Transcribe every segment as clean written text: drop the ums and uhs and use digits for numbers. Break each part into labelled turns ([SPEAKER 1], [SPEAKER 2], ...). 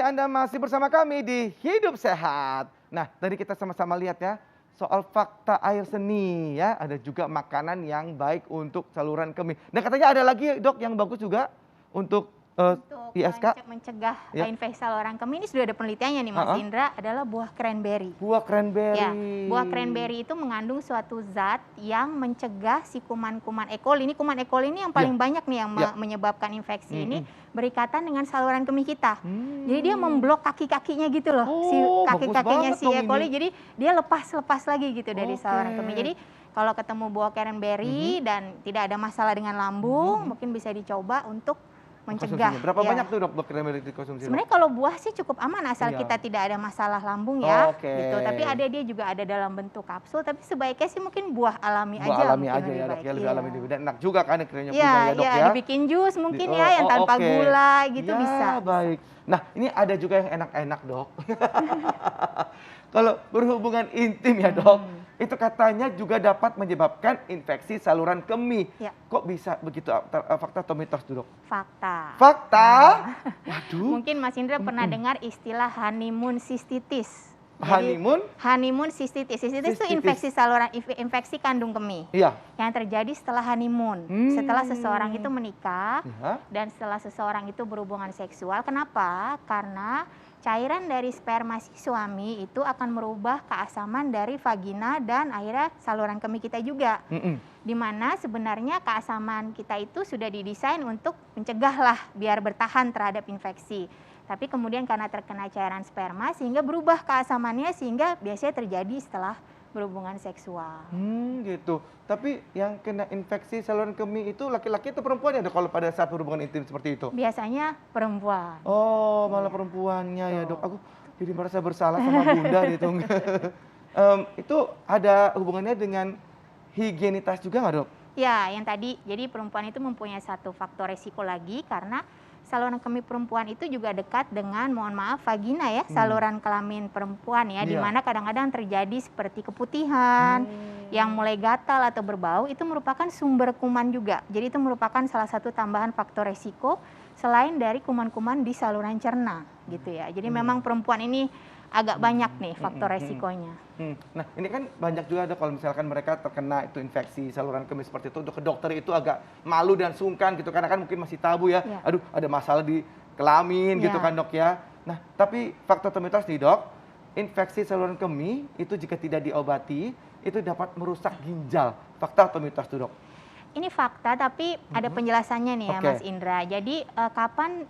[SPEAKER 1] Anda masih bersama kami di Hidup Sehat. Nah, tadi kita sama-sama lihat ya, soal fakta air seni ya. Ada juga makanan yang baik untuk saluran kemih. Dan katanya ada lagi dok yang bagus juga untuk ISK.
[SPEAKER 2] Mencegah
[SPEAKER 1] Ya.
[SPEAKER 2] infeksi saluran kemih ini sudah ada penelitiannya nih Mas Indra, adalah buah cranberry.
[SPEAKER 1] Buah cranberry.
[SPEAKER 2] Ya, buah cranberry itu mengandung suatu zat yang mencegah si kuman-kuman E. coli. Ini kuman E. coli ini yang paling banyak nih yang menyebabkan infeksi ini berikatan dengan saluran kemih kita. Jadi dia memblok kaki-kakinya gitu loh, si kaki-kakinya si E. coli. Jadi dia lepas lagi gitu dari saluran kemih. Jadi kalau ketemu buah cranberry dan tidak ada masalah dengan lambung, mungkin bisa dicoba untuk mencegah.
[SPEAKER 1] Berapa banyak tuh dok buah cranberry dikonsumsi?
[SPEAKER 2] Sebenarnya kalau buah sih cukup aman asal kita tidak ada masalah lambung ya, gitu. Tapi dia juga ada dalam bentuk kapsul. Tapi sebaiknya sih mungkin buah alami aja.
[SPEAKER 1] Buah alami aja ya dok, ya lebih alami lebih. Dan enak juga kan akhirnya punya ya dok ya.
[SPEAKER 2] Dibikin jus mungkin ya yang tanpa gula gitu bisa.
[SPEAKER 1] Baik. Nah ini ada juga yang enak-enak dok. Kalau berhubungan intim ya dok, itu katanya juga dapat menyebabkan infeksi saluran kemih. Ya. Kok bisa begitu? Fakta atau mitos dok?
[SPEAKER 2] Fakta.
[SPEAKER 1] Fakta? Waduh.
[SPEAKER 2] Mungkin Mas Indra pernah dengar istilah honeymoon cystitis.
[SPEAKER 1] Honeymoon
[SPEAKER 2] cystitis. Cystitis itu infeksi saluran, infeksi kandung kemih.
[SPEAKER 1] Iya.
[SPEAKER 2] Yang terjadi setelah honeymoon. Setelah seseorang itu menikah dan setelah seseorang itu berhubungan seksual. Kenapa? Karena cairan dari sperma si suami itu akan merubah keasaman dari vagina dan akhirnya saluran kemih kita juga. Dimana sebenarnya keasaman kita itu sudah didesain untuk mencegah lah biar bertahan terhadap infeksi. Tapi kemudian karena terkena cairan sperma sehingga berubah keasamannya sehingga biasanya terjadi setelah berhubungan seksual.
[SPEAKER 1] Gitu. Tapi yang kena infeksi saluran kemih itu laki-laki atau perempuan ya kalau pada saat berhubungan intim seperti itu?
[SPEAKER 2] Biasanya perempuan.
[SPEAKER 1] Oh, malah perempuannya ya dok. Aku jadi merasa bersalah sama bunda gitu. Itu ada hubungannya dengan higienitas juga nggak dok?
[SPEAKER 2] Ya, yang tadi, jadi perempuan itu mempunyai satu faktor resiko lagi karena saluran kemih perempuan itu juga dekat dengan, mohon maaf, vagina ya, saluran kelamin perempuan ya, di mana kadang-kadang terjadi seperti keputihan, yang mulai gatal atau berbau, itu merupakan sumber kuman juga. Jadi itu merupakan salah satu tambahan faktor resiko selain dari kuman-kuman di saluran cerna gitu ya. Jadi memang perempuan ini agak banyak nih faktor resikonya.
[SPEAKER 1] Nah ini kan banyak juga ada kalau misalkan mereka terkena itu infeksi saluran kemih seperti itu, untuk ke dokter itu agak malu dan sungkan gitu karena kan mungkin masih tabu ya. Aduh ada masalah di kelamin gitu kan dok ya. Nah tapi fakta atau mitos nih dok, infeksi saluran kemih itu jika tidak diobati itu dapat merusak ginjal. Fakta atau mitos tuh dok?
[SPEAKER 2] Ini fakta, tapi ada penjelasannya nih ya Mas Indra. Jadi kapan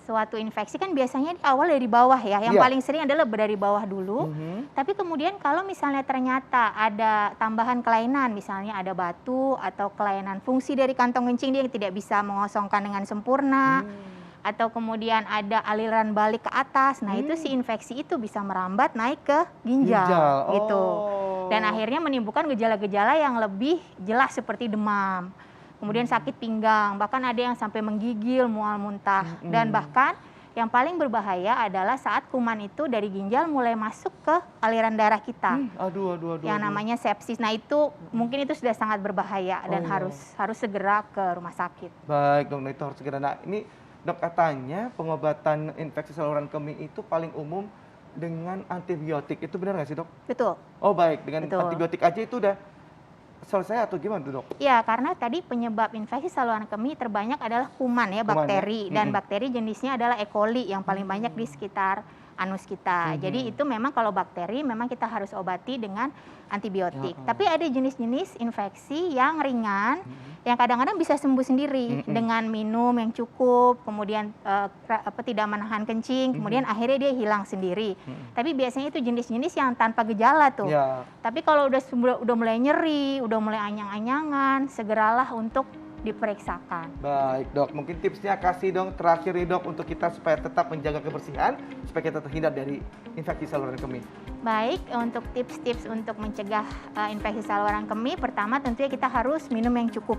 [SPEAKER 2] suatu infeksi kan biasanya awal dari bawah ya. Yang paling sering adalah dari bawah dulu. Tapi kemudian kalau misalnya ternyata ada tambahan kelainan, misalnya ada batu atau kelainan fungsi dari kantong kencing dia yang tidak bisa mengosongkan dengan sempurna. Atau kemudian ada aliran balik ke atas. Nah itu si infeksi itu bisa merambat naik ke ginjal. Gitu. Dan akhirnya menimbulkan gejala-gejala yang lebih jelas seperti demam, kemudian sakit pinggang, bahkan ada yang sampai menggigil, mual muntah, dan bahkan yang paling berbahaya adalah saat kuman itu dari ginjal mulai masuk ke aliran darah kita, yang namanya sepsis. Nah itu mungkin itu sudah sangat berbahaya dan harus segera ke rumah sakit.
[SPEAKER 1] Baik dok, itu harus segera. Nah ini dok katanya pengobatan infeksi saluran kemih itu paling umum dengan antibiotik, itu benar nggak sih dok?
[SPEAKER 2] Betul.
[SPEAKER 1] Oh baik, dengan antibiotik aja itu udah selesai atau gimana tuh dok?
[SPEAKER 2] Ya karena tadi penyebab infeksi saluran kemih terbanyak adalah kuman ya, bakteri. Dan bakteri jenisnya adalah E. coli yang paling banyak di sekitar anus kita. Jadi itu memang kalau bakteri memang kita harus obati dengan antibiotik. Tapi ada jenis-jenis infeksi yang ringan, yang kadang-kadang bisa sembuh sendiri dengan minum yang cukup, kemudian tidak menahan kencing, kemudian akhirnya dia hilang sendiri. Tapi biasanya itu jenis-jenis yang tanpa gejala tuh. Tapi kalau udah mulai nyeri, udah mulai anyang-anyangan, segeralah untuk diperiksakan.
[SPEAKER 1] Baik dok, mungkin tipsnya kasih dong terakhir nih dok untuk kita supaya tetap menjaga kebersihan, supaya kita terhindar dari infeksi saluran kemih.
[SPEAKER 2] Baik, untuk tips-tips untuk mencegah infeksi saluran kemih, pertama tentunya kita harus minum yang cukup.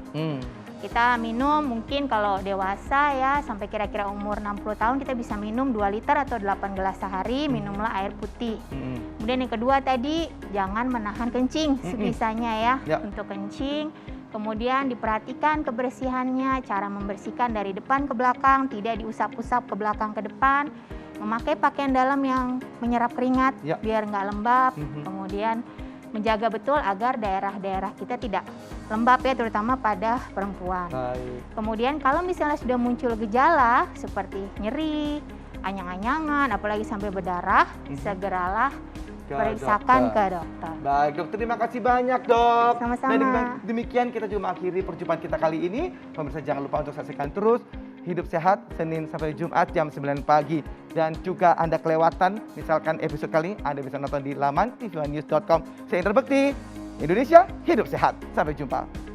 [SPEAKER 2] Kita minum mungkin kalau dewasa ya sampai kira-kira umur 60 tahun kita bisa minum 2 liter atau 8 gelas sehari, minumlah air putih. Kemudian yang kedua tadi jangan menahan kencing sebisanya ya untuk kencing. Kemudian diperhatikan kebersihannya, cara membersihkan dari depan ke belakang, tidak diusap-usap ke belakang ke depan. memakai pakaian dalam yang menyerap keringat biar nggak lembab, kemudian menjaga betul agar daerah-daerah kita tidak lembab ya, terutama pada perempuan. Kemudian kalau misalnya sudah muncul gejala seperti nyeri, anyang-anyangan, apalagi sampai berdarah, segeralah periksakan ke dokter.
[SPEAKER 1] Baik, dokter, terima kasih banyak, Dok.
[SPEAKER 2] Sama-sama.
[SPEAKER 1] Dan demikian kita juga mengakhiri perjumpaan kita kali ini. Pemirsa jangan lupa untuk saksikan terus Hidup Sehat Senin sampai Jumat jam 9 pagi. Dan juga Anda kelewatan misalkan episode kali ini, Anda bisa nonton di laman tvnews.com. Saya Indra Bekti, Indonesia Hidup Sehat. Sampai jumpa.